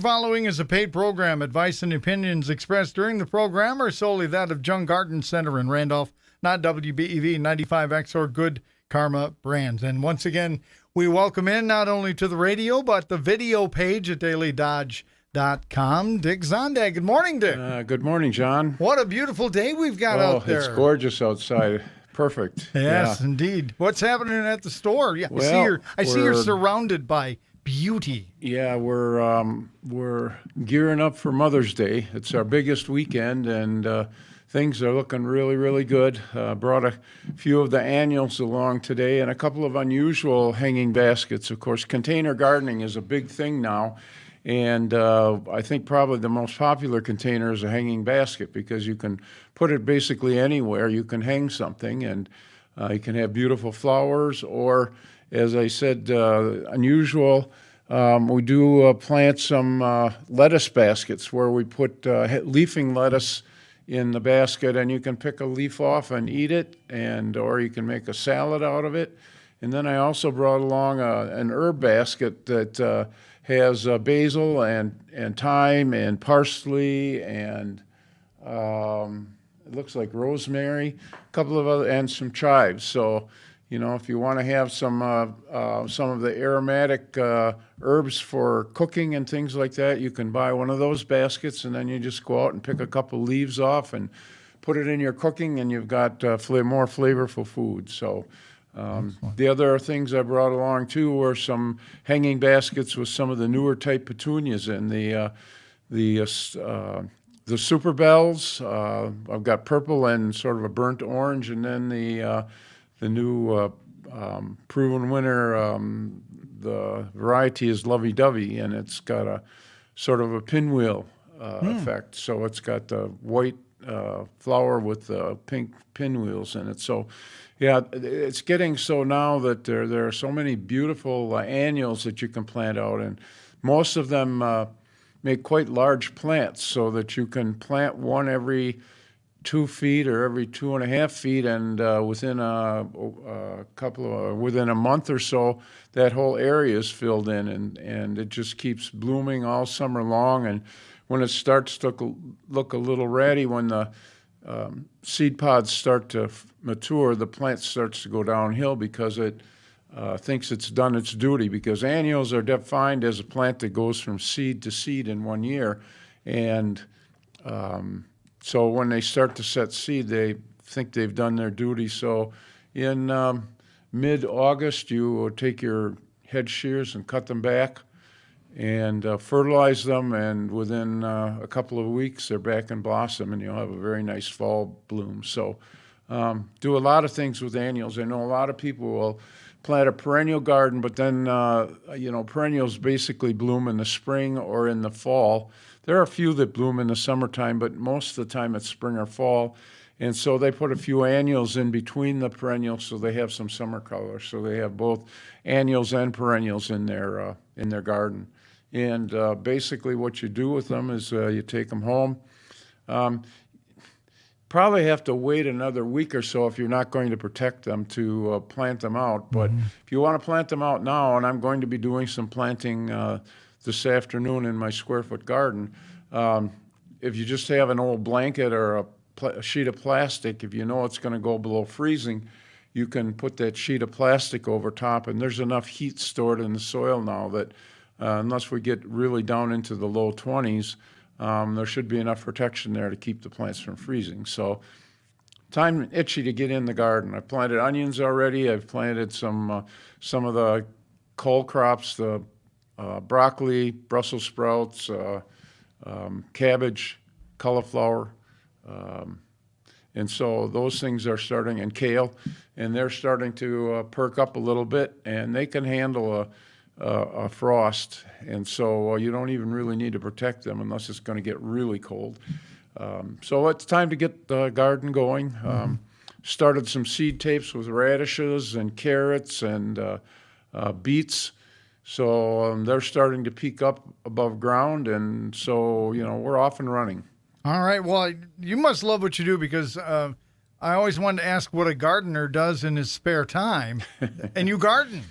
Following is a paid program. Advice and opinions expressed during the program are solely that of Jung Garden Center in Randolph, not WBEV 95X or Good Karma Brands. And once again, we welcome in not only to the radio, but the video page at dailydodge.com. Dick Zondag. Good morning, Dick. Good morning, John. What a beautiful day we've got out there. It's gorgeous outside. Perfect. Yes, indeed. What's happening at the store? Yeah, I see you're surrounded by beauty. Yeah, we're gearing up for Mother's Day. It's our biggest weekend, and things are looking really, really good. Brought a few of the annuals along today and a couple of unusual hanging baskets. Of course, container gardening is a big thing now, and I think probably the most popular container is a hanging basket because you can put it basically anywhere. You can hang something, and you can have beautiful flowers or, as I said, unusual. We do plant some lettuce baskets where we put leafing lettuce in the basket, and you can pick a leaf off and eat it, or you can make a salad out of it. And then I also brought along an herb basket that has basil and thyme and parsley and it looks like rosemary, a couple of other, and some chives. So, you know, if you want to have some of the aromatic herbs for cooking and things like that, you can buy one of those baskets, and then you just go out and pick a couple leaves off and put it in your cooking, and you've got more flavorful food. So the other things I brought along, too, were some hanging baskets with some of the newer type petunias in the Super Bells. I've got purple and sort of a burnt orange, and then the new proven winner, the variety is Lovey Dovey, and it's got a sort of a pinwheel effect. So it's got the white flower with the pink pinwheels in it. So, yeah, it's getting so now that there are so many beautiful annuals that you can plant out, and most of them make quite large plants so that you can plant one every 2 feet or every 2.5 feet, and within within a month or so, that whole area is filled in, and it just keeps blooming all summer long. And when it starts to look a little ratty, when the seed pods start to mature, the plant starts to go downhill because it thinks it's done its duty. Because annuals are defined as a plant that goes from seed to seed in 1 year, and so when they start to set seed, they think they've done their duty. So in mid-August, you take your head shears and cut them back and fertilize them, and within a couple of weeks, they're back in blossom, and you'll have a very nice fall bloom. So do a lot of things with annuals. I know a lot of people will plant a perennial garden, but then, perennials basically bloom in the spring or in the fall. There are a few that bloom in the summertime, but most of the time it's spring or fall. And so they put a few annuals in between the perennials so they have some summer color. So they have both annuals and perennials in their garden. And basically what you do with them is you take them home. Probably have to wait another week or so if you're not going to protect them to plant them out. But if you want to plant them out now, and I'm going to be doing some planting this afternoon in my square-foot garden, if you just have an old blanket or a sheet of plastic, if you know it's going to go below freezing, you can put that sheet of plastic over top, and there's enough heat stored in the soil now that unless we get really down into the low 20s, there should be enough protection there to keep the plants from freezing. So time itchy to get in the garden. I've planted onions already. I've planted some of the cole crops, the broccoli, Brussels sprouts, cabbage, cauliflower. And so those things are starting, and kale, and they're starting to perk up a little bit, and they can handle a frost, and so you don't even really need to protect them unless it's going to get really cold. So it's time to get the garden going. Started some seed tapes with radishes and carrots and beets. So they're starting to peak up above ground, and so, we're off and running. All right. Well, you must love what you do, because I always wanted to ask what a gardener does in his spare time, and you garden.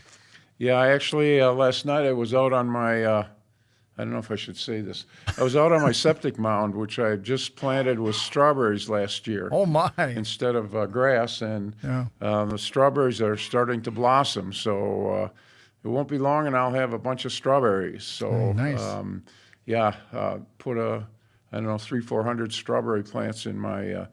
Yeah, I actually, last night I was out on my I don't know if I should say this. I was out on my septic mound, which I just planted with strawberries last year Oh, my. instead of grass, and Yeah. the strawberries are starting to blossom. So it won't be long, and I'll have a bunch of strawberries. So Nice. put I don't know 300-400 strawberry plants in my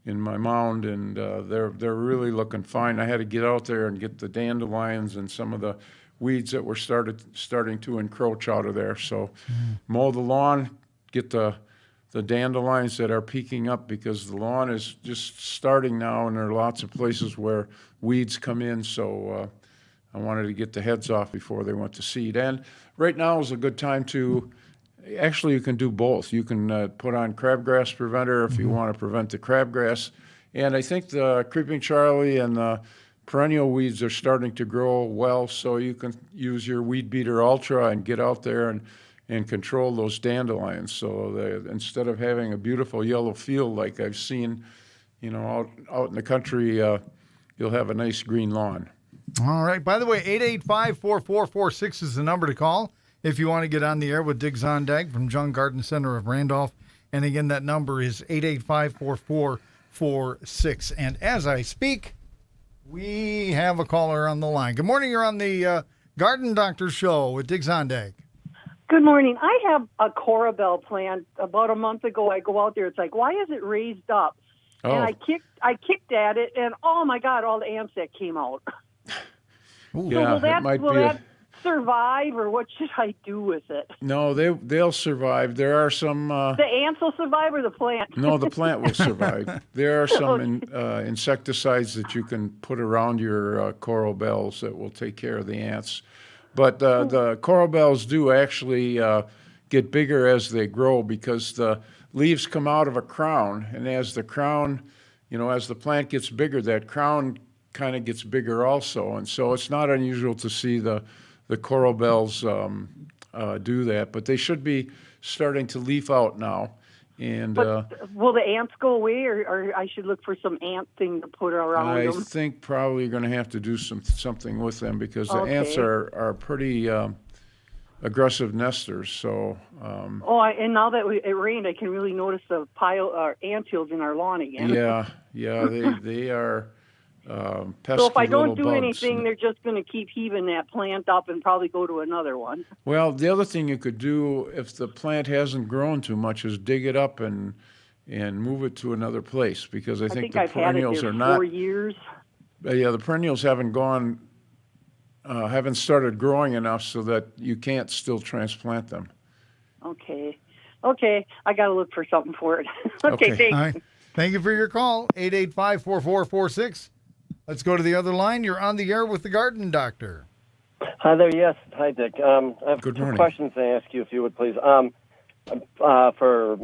mound, and they're really looking fine. I had to get out there and get the dandelions and some of the weeds that were starting to encroach out of there. So mow the lawn, get the dandelions that are peaking up, because the lawn is just starting now, and there are lots of places where weeds come in. So I wanted to get the heads off before they went to seed. And right now is a good time to, actually you can do both. You can put on crabgrass preventer if you want to prevent the crabgrass. And I think the creeping Charlie and the perennial weeds are starting to grow well, so you can use your Weed Beater Ultra and get out there and control those dandelions. So instead of having a beautiful yellow field like I've seen, out in the country, you'll have a nice green lawn. All right. By the way, 885-4446 is the number to call if you want to get on the air with Dick Zondag from Jung Garden Center of Randolph. And again, that number is 885-4446. And as I speak, we have a caller on the line. Good morning. You're on the Garden Doctor Show with Dick Zondag. Good morning. I have a Corabelle plant. About a month ago, I go out there. It's like, why is it raised up? Oh. And I kicked at it, and oh my God, all the ants that came out. Yeah, will that, it might will be that survive, or what should I do with it? No, they'll survive. There are some. The ants will survive, or the plant? No, the plant will survive. There are some insecticides that you can put around your coral bells that will take care of the ants. But the coral bells do actually get bigger as they grow, because the leaves come out of a crown, and as the crown, as the plant gets bigger, that crown kind of gets bigger also. And so it's not unusual to see the coral bells do that, but they should be starting to leaf out now. And But will the ants go away, or I should look for some ant thing to put around I them? think probably you're going to have to do something with them, because the ants are pretty aggressive nesters. So. And now that it rained, I can really notice the anthills in our lawn again. Yeah, they are pesky. So if I don't little do bugs. anything, they're just going to keep heaving that plant up and probably go to another one. Well, the other thing you could do if the plant hasn't grown too much is dig it up and move it to another place, because I think the I've had it perennials there are not. 4 years. Yeah, the perennials haven't started growing enough so that you can't still transplant them. Okay, I got to look for something for it. Okay. Thanks. All right. Thank you for your call. 885-4446. Let's go to the other line. You're on the air with the Garden Doctor. Hi there. Yes. Hi, Dick. I have Good two morning. questions to ask you, if you would, please. For a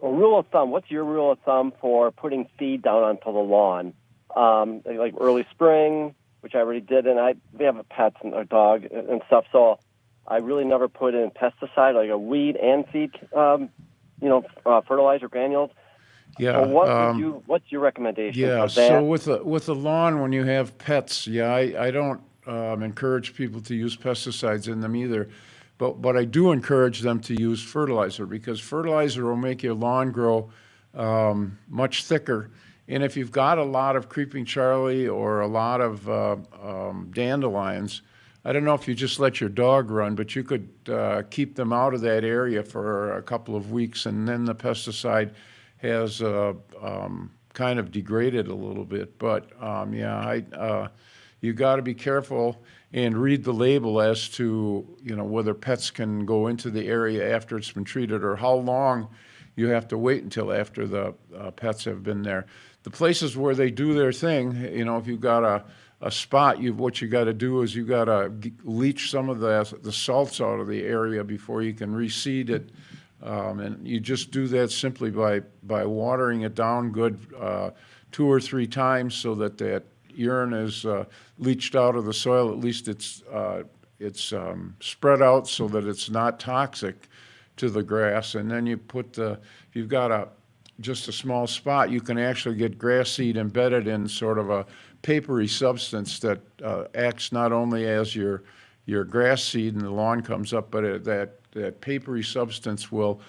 rule of thumb, what's your rule of thumb for putting seed down onto the lawn? Like early spring, which I already did, and we have a pet and a dog and stuff, so I really never put in pesticide, like a weed and seed, fertilizer granules. Yeah. So what's your recommendation Yeah. for that? So with the lawn, when you have pets, I don't encourage people to use pesticides in them either. But I do encourage them to use fertilizer, because fertilizer will make your lawn grow much thicker. And if you've got a lot of creeping Charlie or a lot of dandelions, I don't know if you just let your dog run, but you could keep them out of that area for a couple of weeks, and then the pesticide has kind of degraded a little bit. But you got to be careful and read the label as to whether pets can go into the area after it's been treated, or how long you have to wait until after the pets have been there. The places where they do their thing, if you've got a spot, what you got to do is you got to leach some of the salts out of the area before you can reseed it. And you just do that simply by watering it down good 2 or 3 times, so that urine is leached out of the soil. At least it's spread out so that it's not toxic to the grass. And then you if you've got just a small spot, you can actually get grass seed embedded in sort of a papery substance that acts not only as your your grass seed and the lawn comes up, but that papery substance will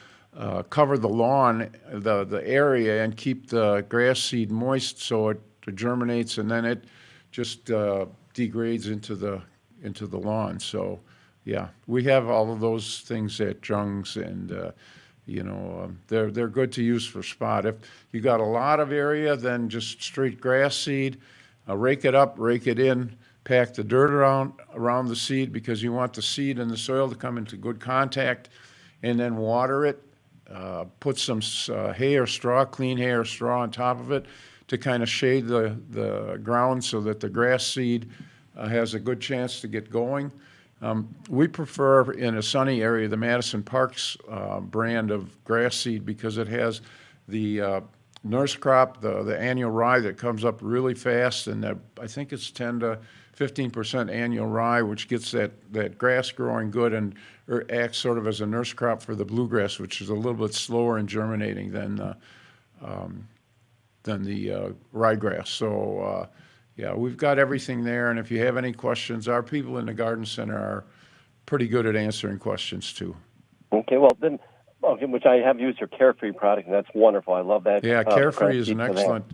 cover the lawn, the area, and keep the grass seed moist so it germinates, and then it just degrades into the lawn. So, yeah, we have all of those things at Jung's, and they're good to use for spot. If you got a lot of area, then just straight grass seed, rake it up, rake it in, pack the dirt around the seed because you want the seed and the soil to come into good contact, and then water it. Put some hay or straw, clean hay or straw on top of it to kind of shade the ground so that the grass seed has a good chance to get going. We prefer in a sunny area the Madison Parks brand of grass seed because it has the nurse crop, the annual rye that comes up really fast, and I think it's 10 to 15% annual rye, which gets that grass growing good and acts sort of as a nurse crop for the bluegrass, which is a little bit slower in germinating than the ryegrass. So, yeah, we've got everything there, and if you have any questions, our people in the garden center are pretty good at answering questions too. Okay, well then, which I have used your Carefree product, and that's wonderful. I love that. Yeah, Carefree is an excellent,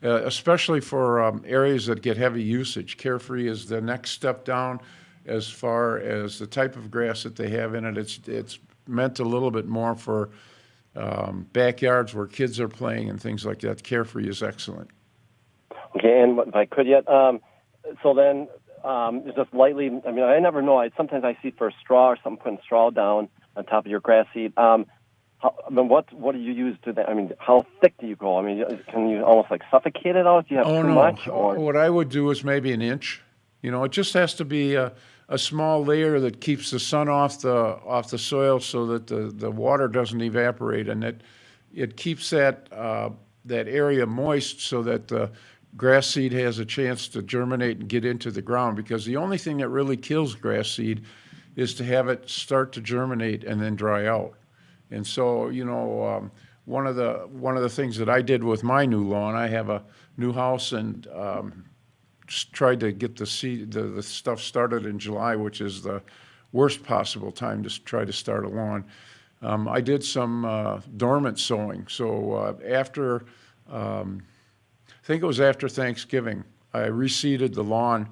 especially for areas that get heavy usage. Carefree is the next step down as far as the type of grass that they have in it. It's meant a little bit more for backyards where kids are playing and things like that. Carefree is excellent. Okay, and if I could yet, so then just lightly, I mean, I never know. Sometimes I see for straw or something, putting straw down on top of your grass seed. What do you use to that? I mean, how thick do you go? I mean, can you almost like suffocate it out if you have too much? Or? What I would do is maybe an inch. It just has to be a small layer that keeps the sun off the soil so that the water doesn't evaporate, and it keeps that area moist so that the grass seed has a chance to germinate and get into the ground, because the only thing that really kills grass seed is to have it start to germinate and then dry out. And so, one of the things that I did with my new lawn, I have a new house and tried to get the stuff started in July, which is the worst possible time to try to start a lawn. I did some dormant sowing. So after, I think it was after Thanksgiving, I reseeded the lawn,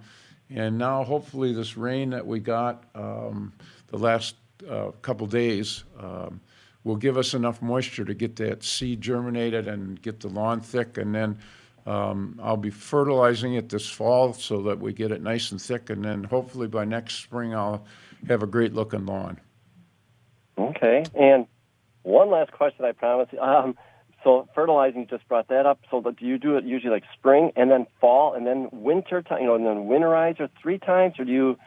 and now hopefully this rain that we got the last couple days will give us enough moisture to get that seed germinated and get the lawn thick, and then I'll be fertilizing it this fall so that we get it nice and thick, and then hopefully by next spring I'll have a great looking lawn. Okay, and one last question, I promise. So fertilizing, you just brought that up. So do you do it usually like spring and then fall and then winter time, and then winterize, or 3 times, or do you?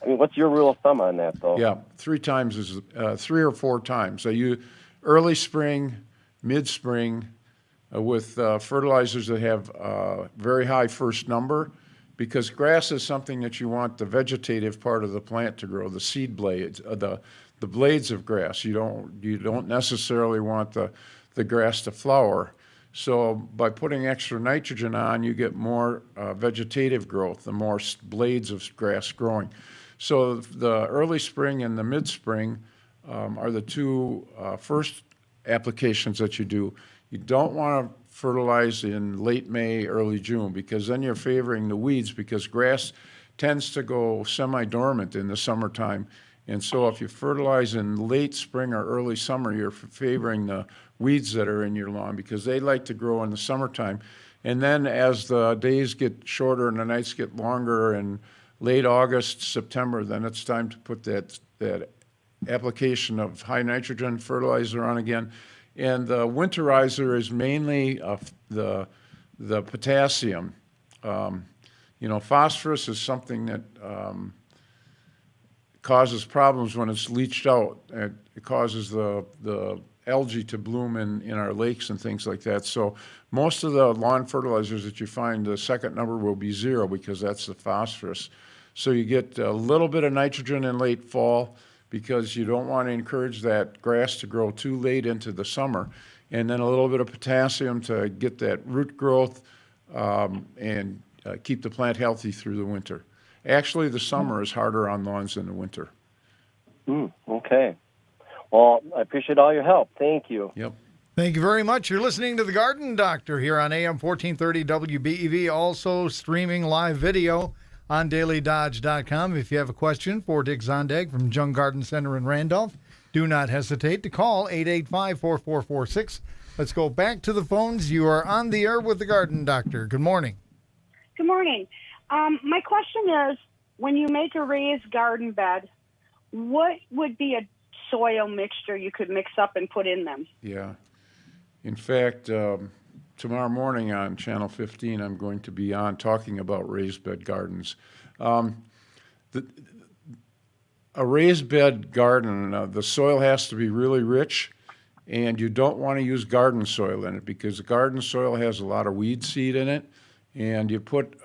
I mean, what's your rule of thumb on that, though? Yeah, 3 times is 3 or 4 times. So you early spring, mid spring, with fertilizers that have very high first number, because grass is something that you want the vegetative part of the plant to grow, the seed blades, the blades of grass. You don't necessarily want the grass to flower. So by putting extra nitrogen on, you get more vegetative growth, the more blades of grass growing. So the early spring and the mid-spring are the 2 first applications that you do. You don't want to fertilize in late May, early June, because then you're favoring the weeds, because grass tends to go semi-dormant in the summertime. And so if you fertilize in late spring or early summer, you're favoring the weeds that are in your lawn, because they like to grow in the summertime. And then as the days get shorter and the nights get longer, and late August, September, then it's time to put that application of high nitrogen fertilizer on again. And the winterizer is mainly the potassium. Phosphorus is something that causes problems when it's leached out. It causes the algae to bloom in our lakes and things like that. So most of the lawn fertilizers that you find, the second number will be 0, because that's the phosphorus. So you get a little bit of nitrogen in late fall, because you don't want to encourage that grass to grow too late into the summer, and then a little bit of potassium to get that root growth and keep the plant healthy through the winter. Actually, the summer is harder on lawns than the winter. Okay. Well, I appreciate all your help. Thank you. Yep. Thank you very much. You're listening to The Garden Doctor here on AM 1430 WBEV, also streaming live video on dailydodge.com. If you have a question for Dick Zondag from Jung Garden Center in Randolph, do not hesitate to call 885-4446. Let's go back to the phones. You are on the air with The Garden Doctor. Good morning. Good morning. My question is, when you make a raised garden bed, what would be a soil mixture you could mix up and put in them? Yeah. In fact, tomorrow morning on Channel 15, I'm going to be on talking about raised bed gardens. A raised bed garden, the soil has to be really rich, and you don't want to use garden soil in it because the garden soil has a lot of weed seed in it, and you put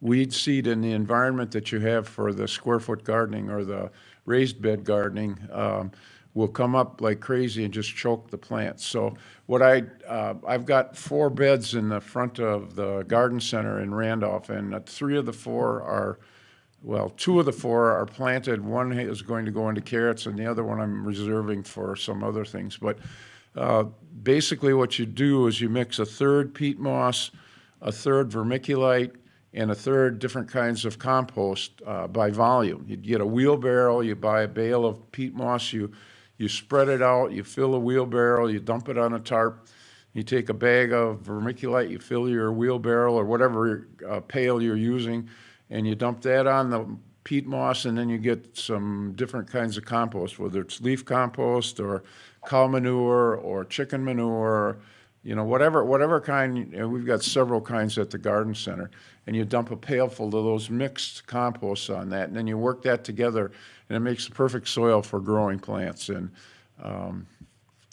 weed seed in the environment that you have for the square foot gardening or the raised bed gardening will come up like crazy and just choke the plants. So what I've got 4 beds in the front of the garden center in Randolph, and 2 of the 4 are planted. One is going to go into carrots, and the other one I'm reserving for some other things. But basically what you do is you mix a third peat moss, a third vermiculite, and a third different kinds of compost by volume. You get a wheelbarrow, you buy a bale of peat moss, you spread it out, you fill a wheelbarrow, you dump it on a tarp, you take a bag of vermiculite, you fill your wheelbarrow or whatever pail you're using, and you dump that on the peat moss, and then you get some different kinds of compost, whether it's leaf compost or cow manure or chicken manure, whatever kind. We've got several kinds at the garden center, and you dump a pailful of those mixed composts on that, and then you work that together, and it makes the perfect soil for growing plants. And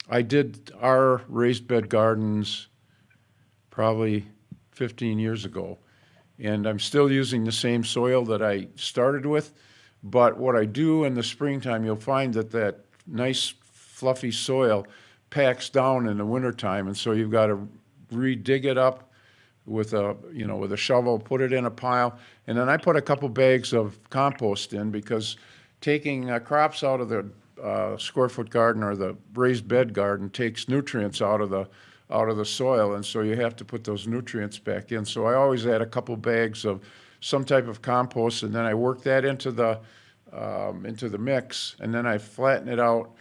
I did our raised bed gardens probably 15 years ago, and I'm still using the same soil that I started with, but what I do in the springtime, you'll find that nice fluffy soil packs down in the wintertime, and so you've got to re-dig it up with a shovel, put it in a pile, and then I put a couple bags of compost in, because taking crops out of the square foot garden or the raised bed garden takes nutrients out of the soil, and so you have to put those nutrients back in. So I always add a couple bags of some type of compost, and then I work that into the mix, and then I flatten it out,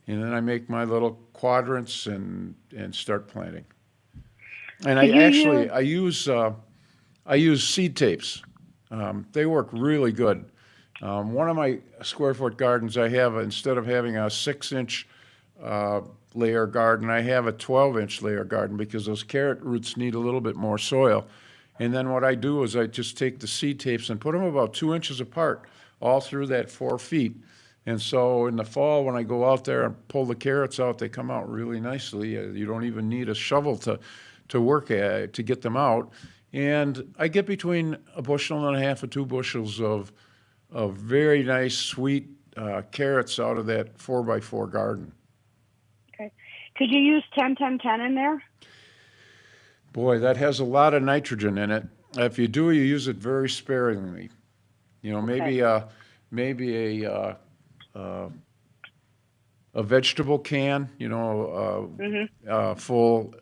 and then I make my little quadrants and start planting. And I use seed tapes. They work really good. One of my square foot gardens, I have, instead of having a 6-inch layer garden, I have a 12-inch layer garden, because those carrot roots need a little bit more soil. And then what I do is I just take the seed tapes and put them about 2 inches apart all through that 4 feet. And so in the fall, when I go out there and pull the carrots out, they come out really nicely. You don't even need a shovel to work at to get them out. And I get between 1.5 bushels and 2 bushels of very nice, sweet carrots out of that 4x4 garden. Okay. Could you use 10-10-10 in there? Boy, that has a lot of nitrogen in it. If you do, you use it very sparingly. Maybe a vegetable can, full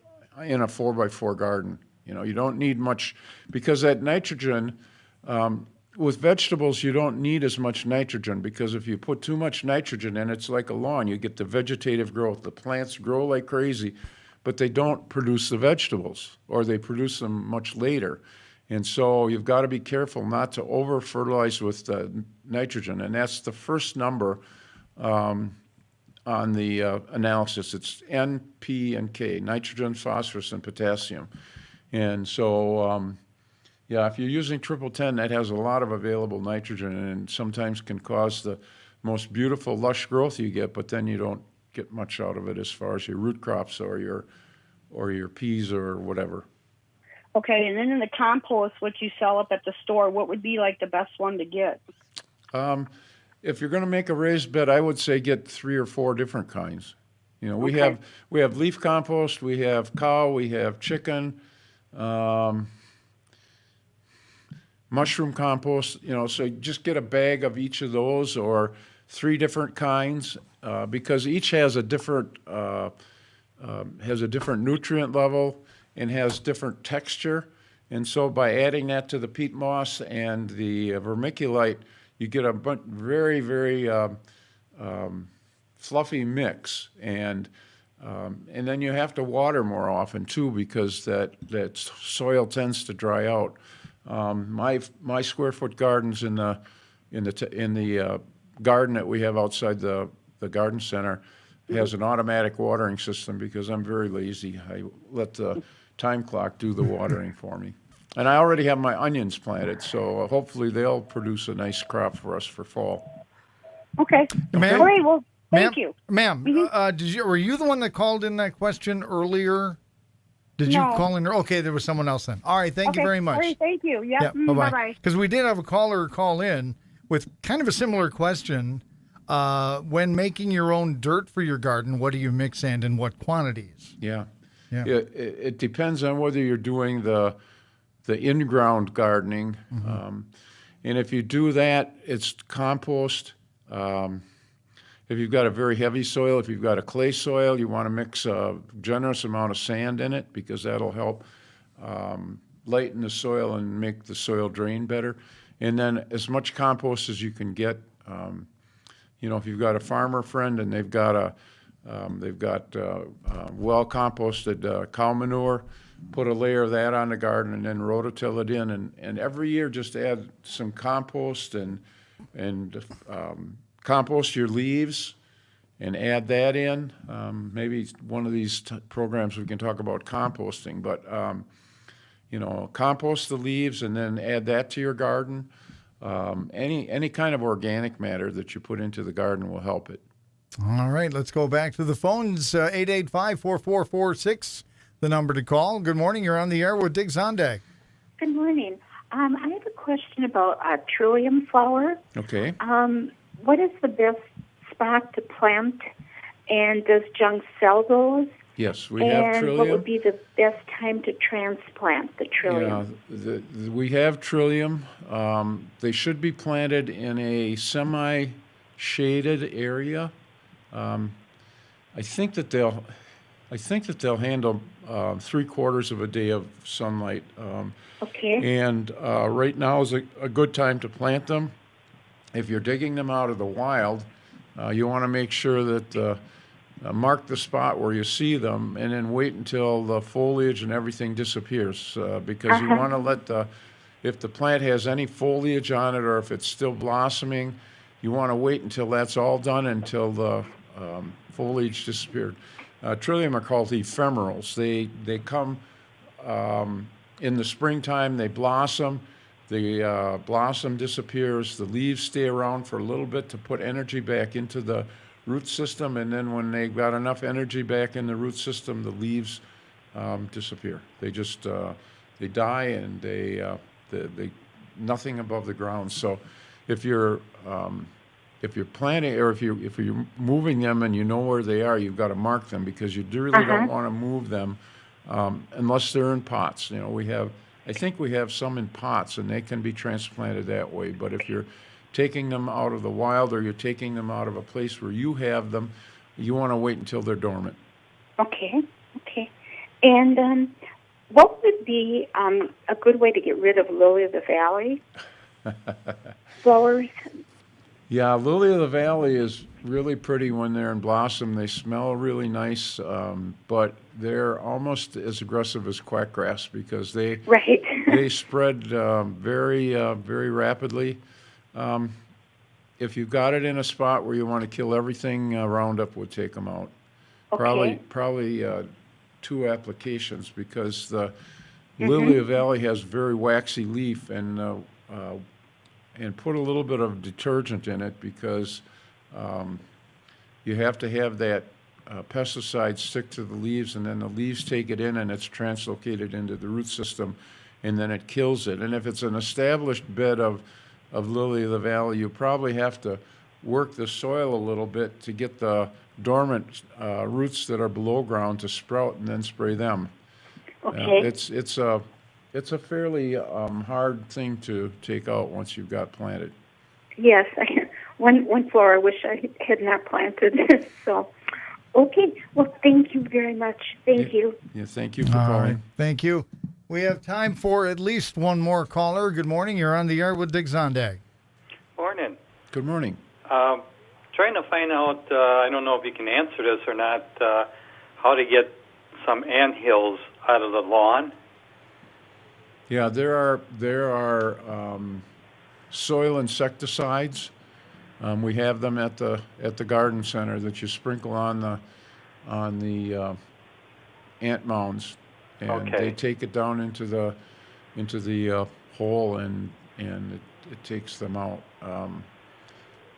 in a 4x4 garden. You don't need much, because that nitrogen, with vegetables, you don't need as much nitrogen, because if you put too much nitrogen in, it's like a lawn. You get the vegetative growth. The plants grow like crazy, but they don't produce the vegetables, or they produce them much later. And so you've got to be careful not to over-fertilize with the nitrogen. And that's the first number on the analysis. It's N, P, and K, nitrogen, phosphorus, and potassium. And so, if you're using 10-10, that has a lot of available nitrogen, and sometimes can cause the most beautiful, lush growth you get, but then you don't get much out of it as far as your root crops or your peas or whatever. Okay, and then in the compost, what you sell up at the store, what would be like the best one to get? If you're going to make a raised bed, I would say get 3 or 4 different kinds. We Okay. have leaf compost, we have cow, we have chicken. My mushroom compost, so just get a bag of each of those or 3 different kinds because each has a different nutrient level and has different texture. And so by adding that to the peat moss and the vermiculite, you get a very, very fluffy mix. And then you have to water more often too because that soil tends to dry out. My square foot gardens in the garden that we have outside the garden center has an automatic watering system because I'm very lazy. I let the time clock do the watering for me. And I already have my onions planted, so hopefully they'll produce a nice crop for us for fall. Okay. Ma'am? All right. Well, thank you. Ma'am, were you the one that called in that question earlier? Did you No. call in? Okay, there was someone else then. All right, thank you very much. All right, thank you. Yep. Yeah, Bye-bye. bye-bye. Because we did have a caller call in with kind of a similar question. When making your own dirt for your garden, what do you mix and in what quantities? Yeah. Yeah. It depends on whether you're doing the in-ground gardening. And if you do that, it's compost. If you've got a very heavy soil, if you've got a clay soil, you want to mix a generous amount of sand in it because that'll help lighten the soil and make the soil drain better. And then as much compost as you can get. If you've got a farmer friend and they've got well composted cow manure, put a layer of that on the garden and then rototill it in. And every year just add some compost and compost your leaves and add that in. Maybe one of these programs we can talk about composting, but compost the leaves and then add that to your garden. Any kind of organic matter that you put into the garden will help it. All right, let's go back to the phones. 885-4446, the number to call. Good morning. You're on the air with Dig Zondag. Good morning. I have a question about Trillium Flower. Okay. What is the best spot to plant, and does Jung sell those? Yes, we have Trillium. And what would be the best time to transplant the Trillium? Yeah, we have Trillium. They should be planted in a semi-shaded area. I think that they'll handle 3/4 of a day of sunlight. Okay. And right now is a good time to plant them. If you're digging them out of the wild, you want to make sure that mark the spot where you see them and then wait until the foliage and everything disappears because you want to let if the plant has any foliage on it or if it's still blossoming, you want to wait until that's all done until the foliage disappeared. Trillium are called ephemerals. They come in the springtime, they blossom. The blossom disappears, the leaves stay around for a little bit to put energy back into the root system, and then when they've got enough energy back in the root system, the leaves disappear. They just they die and they nothing above the ground. So if you're planting or if you're moving them and you know where they are, you've got to mark them because you really don't want to move them unless they're in pots. I think we have some in pots, and they can be transplanted that way. But if you're taking them out of the wild or you're taking them out of a place where you have them, you want to wait until they're dormant. Okay. And what would be a good way to get rid of lily of the valley flowers? Yeah, lily of the valley is really pretty when they're in blossom. They smell really nice, but they're almost as aggressive as quackgrass because they spread very rapidly. If you've got it in a spot where you want to kill everything, Roundup would take them out. Okay. Probably 2 applications because the lily of the valley has very waxy leaf and put a little bit of detergent in it because you have to have that pesticide stick to the leaves, and then the leaves take it in and it's translocated into the root system, and then it kills it. And if it's an established bed of lily of the valley, you probably have to work the soil a little bit to get the dormant roots that are below ground to sprout and then spray them. Okay. It's it's a fairly hard thing to take out once you've got planted. Yes, one flower I wish I had not planted. So, okay. Well, thank you very much. Thank you. Yeah, thank you for All calling. right. Thank you. We have time for at least one more caller. Good morning. You're on the air with Dick Zondag. Morning. Good morning. Trying to find out, I don't know if you can answer this or not, how to get some anthills out of the lawn. Yeah, there are soil insecticides. We have them at the garden center that you sprinkle on the ant mounds, and Okay. they take it down into the hole, and it takes them out.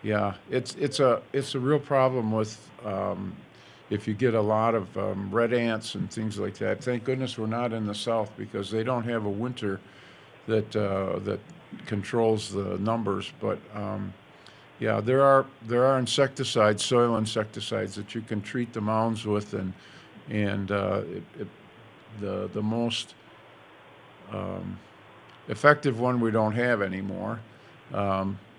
Yeah, it's a real problem with if you get a lot of red ants and things like that. Thank goodness we're not in the south, because they don't have a winter that controls the numbers. But yeah, there are insecticides, soil insecticides that you can treat the mounds with, and the most effective one we don't have anymore.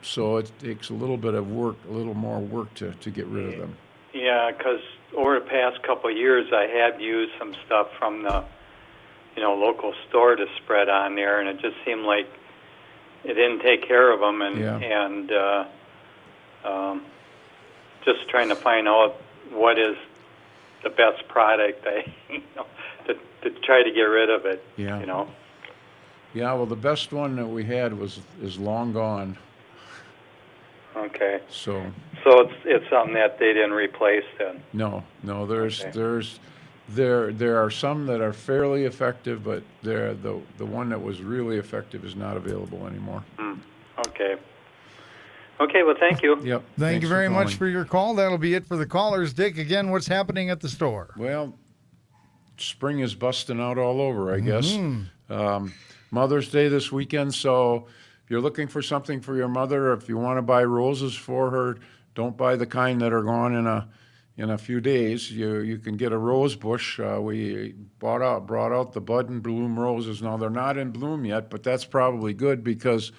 So it takes a little bit of work, a little more work to get rid of them. Yeah, because over the past couple of years, I have used some stuff from the, local store to spread on there, and it just seemed like it didn't take care of them, and just trying to find out what is the best product to try to get rid of it. Yeah. Yeah. Well, the best one that we had is long gone. Okay. So it's something that they didn't replace then. No. There are some that are fairly effective, but the one that was really effective is not available anymore. Okay. Okay. Well, thank you. Yep. Thank you Thanks very much calling. for your call. That'll be it for the callers. Dick, again, what's happening at the store? Well, spring is busting out all over, I guess. Mother's Day this weekend, so if you're looking for something for your mother, or if you want to buy roses for her, don't buy the kind that are gone in a few days. You can get a rose bush. We brought out the bud and bloom roses. Now they're not in bloom yet, but that's probably good, because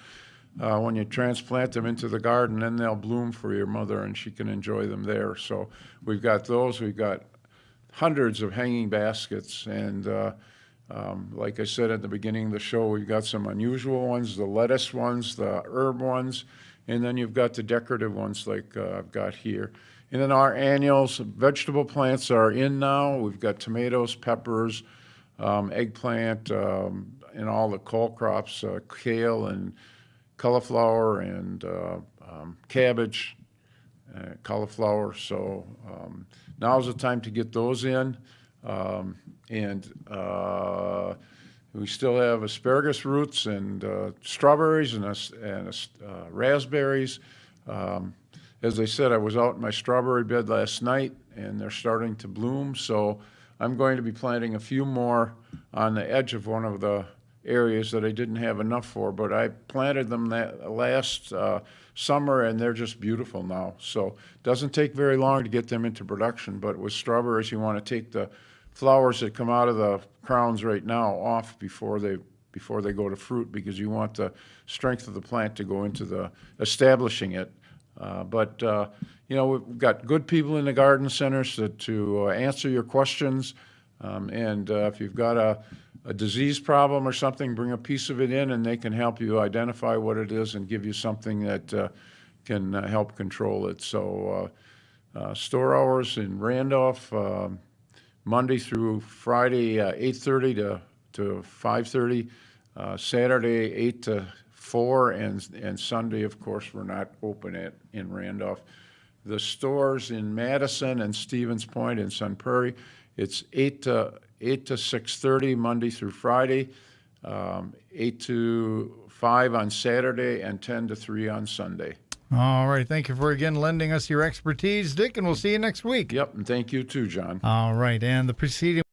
when you transplant them into the garden, then they'll bloom for your mother, and she can enjoy them there. So we've got those. We've got hundreds of hanging baskets, and like I said at the beginning of the show, we've got some unusual ones, the lettuce ones, the herb ones, and then you've got the decorative ones like I've got here. And then our annuals, vegetable plants are in now. We've got tomatoes, peppers, eggplant, and all the cole crops, kale and cauliflower and cabbage, cauliflower. So now's the time to get those in. And we still have asparagus roots and strawberries and raspberries. As I said, I was out in my strawberry bed last night, and they're starting to bloom. So I'm going to be planting a few more on the edge of one of the areas that I didn't have enough for. But I planted them last summer, and they're just beautiful now. So it doesn't take very long to get them into production. But with strawberries, you want to take the flowers that come out of the crowns right now off before they go to fruit, because you want the strength of the plant to go into the establishing it. But we've got good people in the garden centers to answer your questions. And if you've got a disease problem or something, bring a piece of it in, and they can help you identify what it is and give you something that can help control it. So store hours in Randolph, Monday through Friday, 8:30 to 5:30, Saturday 8 to 4, and Sunday, of course, we're not open in Randolph. The stores in Madison and Stevens Point and Sun Prairie, it's 8 to 6:30 Monday through Friday, 8 to 5 on Saturday, and 10 to 3 on Sunday. All right. Thank you for again lending us your expertise, Dick, and we'll see you next week. Yep, and thank you too, John. All right. And the preceding